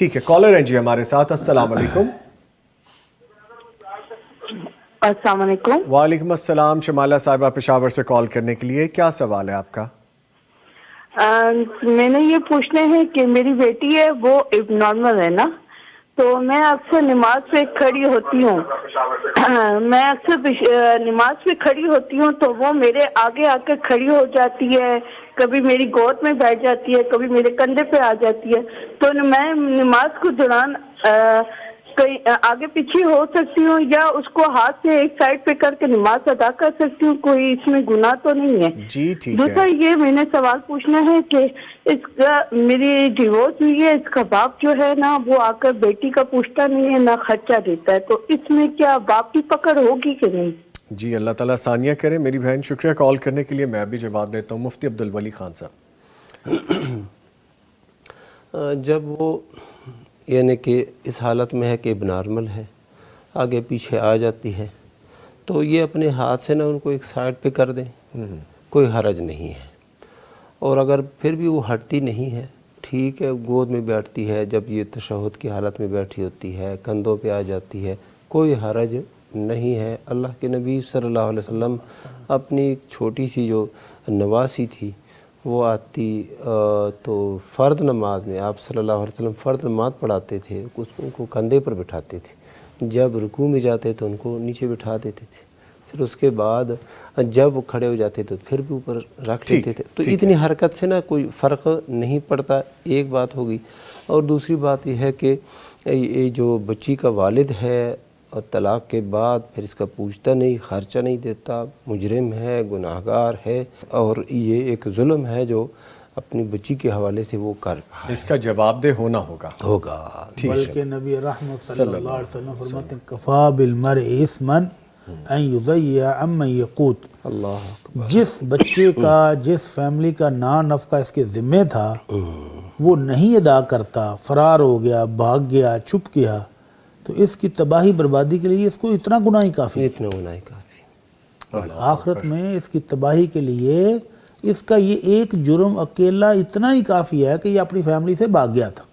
ٹھیک ہے، کالر ہیں جی ہمارے ساتھ. السلام علیکم. السلام علیکم. وعلیکم السلام. شمالہ صاحبہ پشاور سے کال کرنے کے لیے، کیا سوال ہے آپ کا؟ میں نے یہ پوچھنا ہے کہ میری بیٹی ہے وہ اب نارمل ہے نا، تو میں اکثر نماز پہ کھڑی ہوتی ہوں. میں اکثر نماز پہ کھڑی ہوتی ہوں تو وہ میرے آگے آ کے کھڑی ہو جاتی ہے، کبھی میری گود میں بیٹھ جاتی ہے، کبھی میرے کندھے پہ آ جاتی ہے. تو میں نماز کو دوران کہیں آگے پیچھے ہو سکتی ہوں یا اس کو ہاتھ سے ایک سائڈ پہ کر کے نماز ادا کر سکتی ہوں؟ کوئی اس میں گناہ تو نہیں ہے؟ جی ٹھیک ہے. دوسرا یہ میں نے سوال پوچھنا ہے کہ اس کا میری ڈیورس ہوئی ہے، اس کا باپ جو ہے نا وہ آ کر بیٹی کا پوچھتا نہیں ہے، نہ خرچہ دیتا ہے، تو اس میں کیا باپ کی پکڑ ہوگی کہ نہیں؟ جی اللہ تعالیٰ ثانیہ کرے میری بہن، شکریہ کال کرنے کے لیے. میں بھی جواب دیتا ہوں. مفتی عبدالولی خان صاحب. جب وہ یعنی کہ اس حالت میں ہے کہ اب نارمل ہے، آگے پیچھے آ جاتی ہے، تو یہ اپنے ہاتھ سے نہ ان کو ایک سائڈ پہ کر دیں، کوئی حرج نہیں ہے. اور اگر پھر بھی وہ ہٹتی نہیں ہے، ٹھیک ہے، گود میں بیٹھتی ہے، جب یہ تشہد کی حالت میں بیٹھی ہوتی ہے، کندھوں پہ آ جاتی ہے، کوئی حرج نہیں ہے. اللہ کے نبی صلی اللہ علیہ وسلم اپنی ایک چھوٹی سی جو نواسی تھی وہ آتی تو فرد نماز میں آپ صلی اللہ علیہ وسلم فرد نماز پڑھاتے تھے، ان کو کندھے پر بٹھاتے تھے، جب رکوع میں جاتے تو ان کو نیچے بٹھا دیتے تھے، پھر اس کے بعد جب کھڑے ہو جاتے تو پھر بھی اوپر رکھ لیتے تھے. تو اتنی حرکت سے نا کوئی فرق نہیں پڑتا. ایک بات ہوگی. اور دوسری بات یہ ہے کہ یہ جو بچی کا والد ہے اور طلاق کے بعد پھر اس کا پوچھتا نہیں، خرچہ نہیں دیتا، مجرم ہے، گناہگار ہے، اور یہ ایک ظلم ہے جو اپنی بچی کے حوالے سے وہ کر رہا ہے. اس کا جواب دہ ہونا ہوگا. بلکہ نبی رحمت صلی اللہ علیہ وسلم فرماتے ہیں کفا بالمرء اثما ان یضیع عمن یقوت. جس بچے کا، جس فیملی کا نفقہ اس کے ذمہ تھا وہ نہیں ادا کرتا، فرار ہو گیا، بھاگ گیا، چھپ گیا، تو اس کی تباہی بربادی کے لیے اس کو اتنا گناہ ہی کافی ہے. اتنا گناہ کافی. آخرت میں اس کی تباہی کے لیے اس کا یہ ایک جرم اکیلا اتنا ہی کافی ہے کہ یہ اپنی فیملی سے بھاگ گیا تھا.